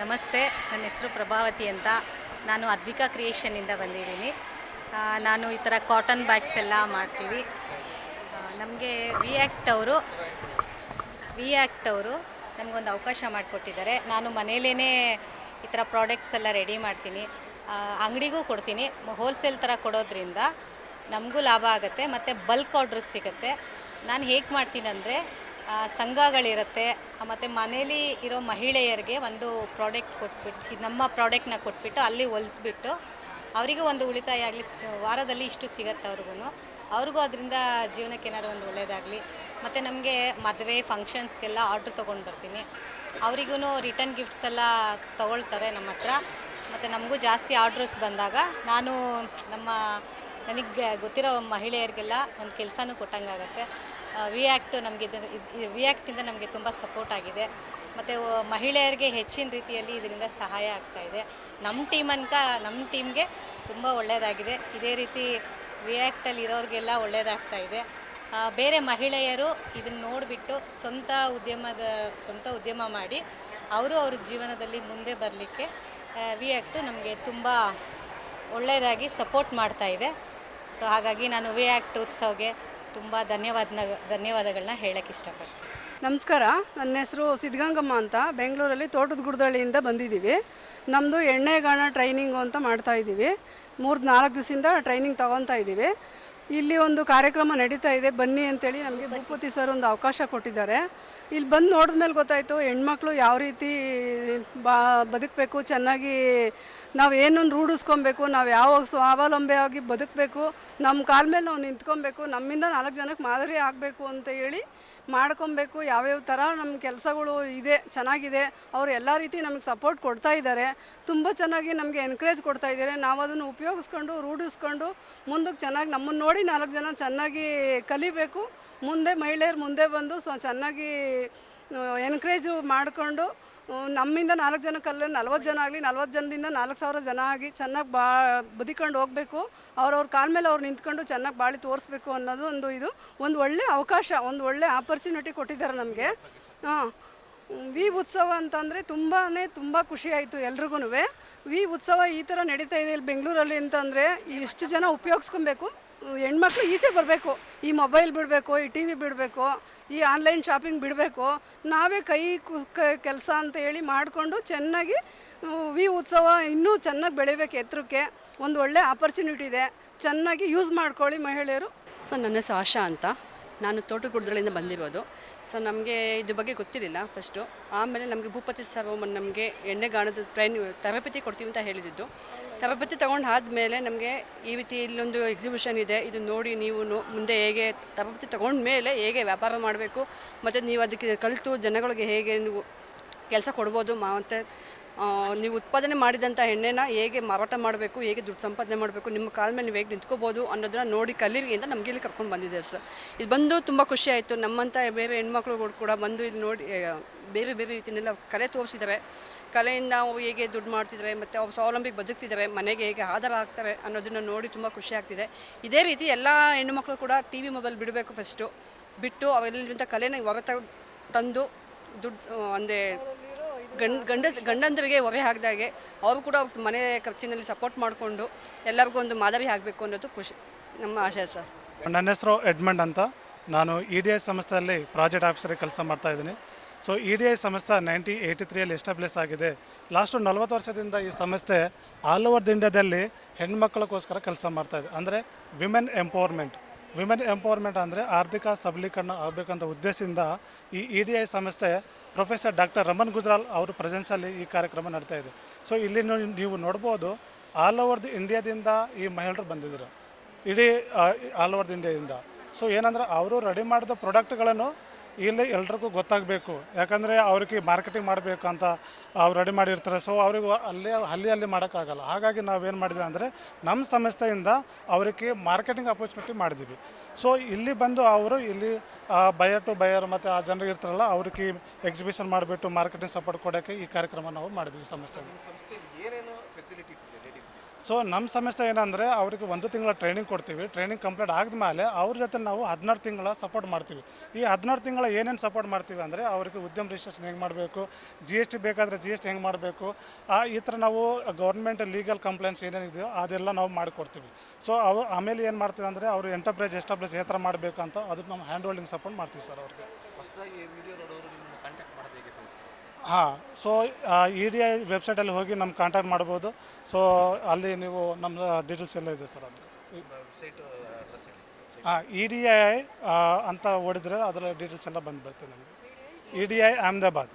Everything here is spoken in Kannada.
ನಮಸ್ತೆ, ನನ್ನ ಹೆಸರು ಪ್ರಭಾವತಿ ಅಂತ. ನಾನು ಅದ್ವಿಕಾ ಕ್ರಿಯೇಷನಿಂದ ಬಂದಿದ್ದೀನಿ. ನಾನು ಈ ಥರ ಕಾಟನ್ ಬ್ಯಾಗ್ಸ್ ಎಲ್ಲ ಮಾಡ್ತೀವಿ. ನಮಗೆ ವಿ ಆ್ಯಕ್ಟ್ ಅವರು ನಮಗೊಂದು ಅವಕಾಶ ಮಾಡಿಕೊಟ್ಟಿದ್ದಾರೆ. ನಾನು ಮನೇಲೇ ಈ ಥರ ಪ್ರಾಡಕ್ಟ್ಸ್ ಎಲ್ಲ ರೆಡಿ ಮಾಡ್ತೀನಿ, ಅಂಗಡಿಗೂ ಕೊಡ್ತೀನಿ. ಹೋಲ್ಸೇಲ್ ಥರ ಕೊಡೋದ್ರಿಂದ ನಮಗೂ ಲಾಭ ಆಗುತ್ತೆ ಮತ್ತು ಬಲ್ಕ್ ಆರ್ಡ್ರಸ್ ಸಿಗುತ್ತೆ. ನಾನು ಹೇಗೆ ಮಾಡ್ತೀನಿ ಅಂದರೆ, ಸಂಘಗಳಿರುತ್ತೆ ಮತ್ತು ಮನೇಲಿ ಇರೋ ಮಹಿಳೆಯರಿಗೆ ಒಂದು ಪ್ರಾಡಕ್ಟ್ ಕೊಟ್ಬಿಟ್ಟು, ನಮ್ಮ ಪ್ರಾಡಕ್ಟ್ನ ಕೊಟ್ಬಿಟ್ಟು ಅಲ್ಲಿ ಹೊಲಿಸ್ಬಿಟ್ಟು ಅವರಿಗೂ ಒಂದು ಉಳಿತಾಯ ಆಗಲಿ, ವಾರದಲ್ಲಿ ಇಷ್ಟು ಸಿಗುತ್ತೆ ಅವ್ರಿಗೂ ಅದರಿಂದ ಜೀವನಕ್ಕೆ ಏನಾದ್ರು ಒಂದು ಒಳ್ಳೆಯದಾಗಲಿ. ಮತ್ತು ನಮಗೆ ಮದುವೆ ಫಂಕ್ಷನ್ಸ್ಗೆಲ್ಲ ಆರ್ಡ್ರ್ ತೊಗೊಂಡು ಬರ್ತೀನಿ. ಅವರಿಗೂ ರಿಟರ್ನ್ ಗಿಫ್ಟ್ಸ್ ಎಲ್ಲ ತೊಗೊಳ್ತಾರೆ ನಮ್ಮ ಹತ್ರ. ಮತ್ತು ನಮಗೂ ಜಾಸ್ತಿ ಆರ್ಡ್ರಸ್ ಬಂದಾಗ ನನಗೆ ಗೊತ್ತಿರೋ ಮಹಿಳೆಯರಿಗೆಲ್ಲ ಒಂದು ಕೆಲಸನೂ ಕೊಟ್ಟಂಗಾಗತ್ತೆ. ವಿ ಆ್ಯಕ್ಟಿಂದ ನಮಗೆ ತುಂಬ ಸಪೋರ್ಟ್ ಆಗಿದೆ. ಮತ್ತು ಮಹಿಳೆಯರಿಗೆ ಹೆಚ್ಚಿನ ರೀತಿಯಲ್ಲಿ ಇದರಿಂದ ಸಹಾಯ ಆಗ್ತಾಯಿದೆ. ನಮ್ಮ ಟೀಮ್ಗೆ ತುಂಬ ಒಳ್ಳೆಯದಾಗಿದೆ. ಇದೇ ರೀತಿ ವಿ ಆ್ಯಕ್ಟಲ್ಲಿ ಇರೋರಿಗೆಲ್ಲ ಒಳ್ಳೆಯದಾಗ್ತಾಯಿದೆ. ಬೇರೆ ಮಹಿಳೆಯರು ಇದನ್ನು ನೋಡಿಬಿಟ್ಟು ಸ್ವಂತ ಉದ್ಯಮ ಮಾಡಿ ಅವ್ರ ಜೀವನದಲ್ಲಿ ಮುಂದೆ ಬರಲಿಕ್ಕೆ ವಿ ಆ್ಯಕ್ಟು ನಮಗೆ ತುಂಬ ಒಳ್ಳೆಯದಾಗಿ ಸಪೋರ್ಟ್ ಮಾಡ್ತಾಯಿದೆ. ಸೊ ಹಾಗಾಗಿ ನಾನು ವಿ ಆ್ಯಕ್ಟ್ ಉತ್ಸವಗೆ ತುಂಬ ಧನ್ಯವಾದಗಳನ್ನ ಹೇಳೋಕ್ಕೆ ಇಷ್ಟಪಡ್ತೀನಿ. ನಮಸ್ಕಾರ, ನನ್ನ ಹೆಸರು ಸಿದ್ಧಗಂಗಮ್ಮ ಅಂತ. ಬೆಂಗಳೂರಲ್ಲಿ ತೋಟದ ಗುಡ್ದಳ್ಳಿಯಿಂದ ಬಂದಿದ್ದೀವಿ. ನಮ್ಮದು ಎಣ್ಣೆಗಾಣ ಟ್ರೈನಿಂಗು ಅಂತ ಮಾಡ್ತಾಯಿದ್ದೀವಿ. 3-4 ದಿವಸದಿಂದ ಟ್ರೈನಿಂಗ್ ತೊಗೊತಾ ಇದ್ದೀವಿ. ಇಲ್ಲಿ ಒಂದು ಕಾರ್ಯಕ್ರಮ ನಡೀತಾ ಇದೆ, ಬನ್ನಿ ಅಂತೇಳಿ ನಮಗೆ ಭೂಪತಿ ಸರ್ ಒಂದು ಅವಕಾಶ ಕೊಟ್ಟಿದ್ದಾರೆ. ಇಲ್ಲಿ ಬಂದು ನೋಡಿದ್ಮೇಲೆ ಗೊತ್ತಾಯಿತು ಹೆಣ್ಮಕ್ಳು ಯಾವ ರೀತಿ ಬದುಕಬೇಕು, ಚೆನ್ನಾಗಿ ನಾವು ಏನನ್ನು ರೂಢಿಸ್ಕೊಬೇಕು, ನಾವು ಯಾವಾಗ ಸ್ವಾವಲಂಬಿಯಾಗಿ ಬದುಕಬೇಕು, ನಮ್ಮ ಕಾಲ ಮೇಲೆ ನಾವು ನಿಂತ್ಕೊಬೇಕು, ನಮ್ಮಿಂದ 4 ಜನಕ್ಕೆ ಮಾದರಿ ಆಗಬೇಕು ಅಂತ ಹೇಳಿ ಮಾಡ್ಕೊಬೇಕು. ಯಾವ್ಯಾವ ಥರ ನಮ್ಮ ಕೆಲಸಗಳು ಇದೆ, ಚೆನ್ನಾಗಿದೆ. ಅವರು ಎಲ್ಲ ರೀತಿ ನಮಗೆ ಸಪೋರ್ಟ್ ಕೊಡ್ತಾ ಇದ್ದಾರೆ. ತುಂಬ ಚೆನ್ನಾಗಿ ನಮಗೆ ಎನ್ಕರೇಜ್ ಕೊಡ್ತಾ ಇದ್ದಾರೆ. ನಾವು ಅದನ್ನು ಉಪಯೋಗಿಸ್ಕೊಂಡು ರೂಢಿಸ್ಕೊಂಡು ಮುಂದಕ್ಕೆ ಚೆನ್ನಾಗಿ ನಮ್ಮನ್ನು ನೋಡಿ 4 ಜನ ಚೆನ್ನಾಗಿ ಕಲಿಬೇಕು. ಮುಂದೆ ಮಹಿಳೆಯರು ಮುಂದೆ ಬಂದು ಚೆನ್ನಾಗಿ ಎನ್ಕರೇಜು ಮಾಡಿಕೊಂಡು ನಮ್ಮಿಂದ 4 ಜನ ಕಲ್ಲ 40 ಜನ ಆಗಲಿ, 40 ಜನದಿಂದ 4,000 ಜನ ಆಗಿ ಚೆನ್ನಾಗಿ ಬದುಕೊಂಡು ಹೋಗಬೇಕು. ಅವ್ರವ್ರ ಕಾಲ ಮೇಲೆ ಅವ್ರು ನಿಂತ್ಕೊಂಡು ಚೆನ್ನಾಗಿ ಬಾಳಿ ತೋರಿಸ್ಬೇಕು ಅನ್ನೋದು ಒಂದು ಒಳ್ಳೆ ಅವಕಾಶ, ಒಂದು ಒಳ್ಳೆ ಆಪರ್ಚುನಿಟಿ ಕೊಟ್ಟಿದ್ದಾರೆ ನಮಗೆ. ವಿ ಉತ್ಸವ ಅಂತಂದರೆ ತುಂಬ ಖುಷಿ ಆಯಿತು ಎಲ್ರಿಗೂ. ವಿ ಉತ್ಸವ ಈ ಥರ ನಡೀತಾ ಇದೆ ಇಲ್ಲಿ ಬೆಂಗಳೂರಲ್ಲಿ ಅಂತಂದರೆ ಎಷ್ಟು ಜನ ಉಪಯೋಗಿಸ್ಕೊಬೇಕು. ಹೆಣ್ಮಕ್ಳು ಈಚೆ ಬರಬೇಕು, ಈ ಮೊಬೈಲ್ ಬಿಡಬೇಕು, ಈ ಟಿ ವಿ ಬಿಡಬೇಕು, ಈ ಆನ್ಲೈನ್ ಶಾಪಿಂಗ್ ಬಿಡಬೇಕು. ನಾವೇ ಕೆಲಸ ಅಂತ ಹೇಳಿ ಮಾಡಿಕೊಂಡು ಚೆನ್ನಾಗಿ ವಿ ಉತ್ಸವ ಇನ್ನೂ ಚೆನ್ನಾಗಿ ಬೆಳಿಬೇಕು. ಎತ್ತರಕ್ಕೆ ಒಂದು ಒಳ್ಳೆ ಆಪರ್ಚುನಿಟಿ ಇದೆ, ಚೆನ್ನಾಗಿ ಯೂಸ್ ಮಾಡ್ಕೊಳ್ಳಿ ಮಹಿಳೆಯರು. ಸರ್, ನನ್ನ ಹೆಸರು ಆಶಾ ಅಂತ. ನಾನು ತೋಟಗುಡ್ದಳಿಂದ ಬಂದಿರೋದು. ಸೊ ನಮಗೆ ಇದ್ರ ಬಗ್ಗೆ ಗೊತ್ತಿರಲಿಲ್ಲ ಫಸ್ಟು. ಆಮೇಲೆ ನಮಗೆ ಭೂಪತಿ ಸರ್ ನಮಗೆ ಎಣ್ಣೆಗಾಣದ ತರಬೇತಿ ಕೊಡ್ತೀವಿ ಅಂತ ಹೇಳಿದ್ದು. ತರಬೇತಿ ತೊಗೊಂಡು ಆದಮೇಲೆ ನಮಗೆ ಈ ರೀತಿ ಇಲ್ಲೊಂದು ಎಕ್ಸಿಬಿಷನ್ ಇದೆ, ಇದು ನೋಡಿ ನೀವು ಮುಂದೆ ಹೇಗೆ ತರಬೇತಿ ತೊಗೊಂಡ ಮೇಲೆ ಹೇಗೆ ವ್ಯಾಪಾರ ಮಾಡಬೇಕು, ಮತ್ತು ನೀವು ಅದಕ್ಕೆ ಕಲಿತು ಜನಗಳಿಗೆ ಹೇಗೆ ನೀವು ಕೆಲಸ ಕೊಡ್ಬೋದು, ಮತ್ತು ನೀವು ಉತ್ಪಾದನೆ ಮಾಡಿದಂಥ ಎಣ್ಣೆನ ಹೇಗೆ ಮಾರಾಟ ಮಾಡಬೇಕು, ಹೇಗೆ ದುಡ್ಡು ಸಂಪಾದನೆ ಮಾಡಬೇಕು, ನಿಮ್ಮ ಕಾಲ ಮೇಲೆ ನೀವು ಹೇಗೆ ನಿಂತ್ಕೋಬೋದು ಅನ್ನೋದನ್ನ ನೋಡಿ ಕಲೀರಿ ಅಂತ ನಮಗೆ ಇಲ್ಲಿ ಕರ್ಕೊಂಡು ಬಂದಿದ್ದಾರೆ ಸರ್. ಇದು ಬಂದು ತುಂಬ ಖುಷಿ ಆಯಿತು. ನಮ್ಮಂಥ ಬೇರೆ ಹೆಣ್ಮಕ್ಳುಗಳು ಕೂಡ ಬಂದು ಇಲ್ಲಿ ನೋಡಿ ಬೇರೆ ರೀತಿಯೆಲ್ಲ ಕಲೆ ತೋರಿಸಿದ್ದಾರೆ. ಕಲೆಯಿಂದ ನಾವು ಹೇಗೆ ದುಡ್ಡು ಮಾಡ್ತಿದ್ದಾರೆ ಮತ್ತು ಅವ್ರು ಸ್ವಾವಲಂಬಿಗೆ ಬದುಕ್ತಿದ್ದಾರೆ, ಮನೆಗೆ ಹೇಗೆ ಆಧಾರ ಆಗ್ತವೆ ಅನ್ನೋದನ್ನು ನೋಡಿ ತುಂಬ ಖುಷಿ ಆಗ್ತಿದೆ. ಇದೇ ರೀತಿ ಎಲ್ಲ ಹೆಣ್ಣುಮಕ್ಳು ಕೂಡ ಟಿ ವಿ ಮೊಬೈಲ್ ಬಿಡಬೇಕು. ಫಸ್ಟು ಬಿಟ್ಟು ಅವೆಲ್ಲಿಂದ ಕಲೆನ ಹೊರ ತಂದು ದುಡ್ಡು ಅಂದರೆ ಗಂಡಂದರಿಗೆ ಹೊರೆ ಹಾಕಿದಾಗೆ ಅವರು ಕೂಡ ಮನೆ ಖರ್ಚಿನಲ್ಲಿ ಸಪೋರ್ಟ್ ಮಾಡಿಕೊಂಡು ಎಲ್ಲರಿಗೂ ಒಂದು ಮಾದರಿ ಆಗಬೇಕು ಅನ್ನೋದು ಖುಷಿ ನಮ್ಮ ಆಶಯ ಸರ್. ನನ್ನ ಹೆಸರು ಎಡ್ಮಂಡ್ ಅಂತ. ನಾನು EDI ಸಂಸ್ಥೆಯಲ್ಲಿ ಪ್ರಾಜೆಕ್ಟ್ ಆಫೀಸರಿಗೆ ಕೆಲಸ ಮಾಡ್ತಾಯಿದ್ದೀನಿ. ಸೊ EDI ಸಂಸ್ಥೆ 1983 ಎಸ್ಟಾಬ್ಲಿಷ್ ಆಗಿದೆ. ಲಾಸ್ಟು 40 ವರ್ಷದಿಂದ ಈ ಸಂಸ್ಥೆ ಆಲ್ ಓವರ್ ಇಂಡಿಯಾದಲ್ಲಿ ಹೆಣ್ಮಕ್ಳಿಗೋಸ್ಕರ ಕೆಲಸ ಮಾಡ್ತಾಯಿದೆ. ಅಂದರೆ ವಿಮೆನ್ ಎಂಪವರ್ಮೆಂಟ್ ಅಂದರೆ ಆರ್ಥಿಕ ಸಬಲೀಕರಣ ಆಗಬೇಕಂತ ಉದ್ದೇಶದಿಂದ ಈ EDI ಸಂಸ್ಥೆ ಪ್ರೊಫೆಸರ್ ಡಾಕ್ಟರ್ ರಮನ್ ಗುಜ್ರಾಲ್ ಅವ್ರ ಪ್ರೆಸೆನ್ಸಲ್ಲಿ ಈ ಕಾರ್ಯಕ್ರಮ ನಡೀತಾ ಇದೆ. ಸೊ ಇಲ್ಲಿ ನೀವು ನೋಡ್ಬೋದು, ಆಲ್ ಓವರ್ ಇಂಡಿಯಾದಿಂದ ಈ ಮಹಿಳೆಯರು ಬಂದಿದ್ದರು, ಇಡೀ ಆಲ್ ಓವರ್ ಇಂಡಿಯಾದಿಂದ. ಸೊ ಏನಂದ್ರೆ ಅವರು ರೆಡಿ ಮಾಡಿದ ಪ್ರಾಡಕ್ಟ್ಗಳನ್ನು ಇಲ್ಲಿ ಎಲ್ರಿಗೂ ಗೊತ್ತಾಗಬೇಕು. ಯಾಕಂದರೆ ಅವ್ರಿಗೆ ಮಾರ್ಕೆಟಿಂಗ್ ಮಾಡಬೇಕು ಅಂತ ಅವ್ರು ರೆಡಿ ಮಾಡಿರ್ತಾರೆ. ಸೊ ಅವ್ರಿಗೆ ಅಲ್ಲಿ ಮಾಡೋಕ್ಕಾಗಲ್ಲ. ಹಾಗಾಗಿ ನಾವೇನು ಮಾಡಿದ್ವಿ ಅಂದರೆ ನಮ್ಮ ಸಂಸ್ಥೆಯಿಂದ ಅವರಿಗೆ ಮಾರ್ಕೆಟಿಂಗ್ ಅಪರ್ಚುನಿಟಿ ಮಾಡಿದ್ವಿ. ಸೊ ಇಲ್ಲಿ ಬಂದು ಅವರು ಇಲ್ಲಿ ಬಯರ್ ಟು ಬಯರ್ ಮತ್ತು ಆ ಜನರಿಗೆ ಇರ್ತಾರಲ್ಲ ಅವ್ರಿಗೆ ಎಕ್ಸಿಬಿಷನ್ ಮಾಡಿಬಿಟ್ಟು ಮಾರ್ಕೆಟಿಂಗ್ ಸಪೋರ್ಟ್ ಕೊಡೋಕ್ಕೆ ಈ ಕಾರ್ಯಕ್ರಮ ನಾವು ಮಾಡಿದ್ವಿ ಸಂಸ್ಥೆಗೆ. ಸಂಸ್ಥೆಯಲ್ಲಿ ಏನೇನು ಫೆಸಿಲಿಟೀಸ್ ಇದೆ ಲೇಡೀಸ್ಗೆ? ಸೊ ನಮ್ಮ ಸಮಸ್ಯೆ ಏನಂದರೆ ಅವರಿಗೆ 1 ತಿಂಗಳ ಟ್ರೈನಿಂಗ್ ಕೊಡ್ತೀವಿ. ಟ್ರೈನಿಂಗ್ ಕಂಪ್ಲೀಟ್ ಆದಮೇಲೆ ಅವ್ರ ಜೊತೆ ನಾವು 16 ತಿಂಗಳ ಸಪೋರ್ಟ್ ಮಾಡ್ತೀವಿ. ಈ 16 ತಿಂಗಳ ಏನೇನು ಸಪೋರ್ಟ್ ಮಾಡ್ತೀವಿ ಅಂದರೆ ಅವರಿಗೆ ಉದ್ಯಮ ರಿಜಿಸ್ಟ್ರೇಷನ್ ಹೆಂಗೆ ಮಾಡಬೇಕು, GST ಬೇಕಾದರೆ GST ಹೆಂಗೆ ಮಾಡಬೇಕು, ಈ ಥರ ನಾವು ಗೌರ್ಮೆಂಟ್ ಲೀಗಲ್ ಕಂಪ್ಲೇಂಟ್ಸ್ ಏನೇನಿದೆಯೋ ಅದೆಲ್ಲ ನಾವು ಮಾಡಿಕೊಡ್ತೀವಿ. ಸೊ ಆಮೇಲೆ ಏನು ಮಾಡ್ತೀವಿ ಅಂದರೆ ಅವರು ಎಂಟರ್ಪ್ರೈಸ್ ಎಸ್ಟಾಬ್ಲಿಷ್ ಯಾವ ಥರ ಮಾಡಬೇಕು ಅಂತ ಅದಕ್ಕೆ ನಾವು ಹ್ಯಾಂಡ್ ಹೋಲ್ಡಿಂಗ್ ಸಪೋರ್ಟ್ ಮಾಡ್ತೀವಿ ಸರ್ ಅವ್ರಿಗೆ. ಹೊಸದಾಗಿ ವಿಡಿಯೋ ನೋಡೋರು ನಿಮ್ಮನ್ನು ಕಾಂಟ್ಯಾಕ್ಟ್ ಮಾಡೋದು ಹೇಗೆ ತಿಳಿಸ್ತಾರೆ? ಹಾಂ, ಸೊ EDI ವೆಬ್ಸೈಟಲ್ಲಿ ಹೋಗಿ ನಮ್ಮ ಕಾಂಟ್ಯಾಕ್ಟ್ ಮಾಡ್ಬೋದು. ಸೊ ಅಲ್ಲಿ ನೀವು ನಮ್ಮ ಡೀಟೇಲ್ಸ್ ಎಲ್ಲ ಇದೆ ಸರ್. ಅದು ವೆಬ್ಸೈಟ್ ಅಡ್ರೆಸ್ ಹೇಳಿ. EDI ಅಂತ ಓಡಿದ್ರೆ ಅದರ ಡೀಟೇಲ್ಸ್ ಎಲ್ಲ ಬಂದುಬಿಡ್ತೀವಿ ನಮಗೆ. EDI ಅಹಮದಾಬಾದ್.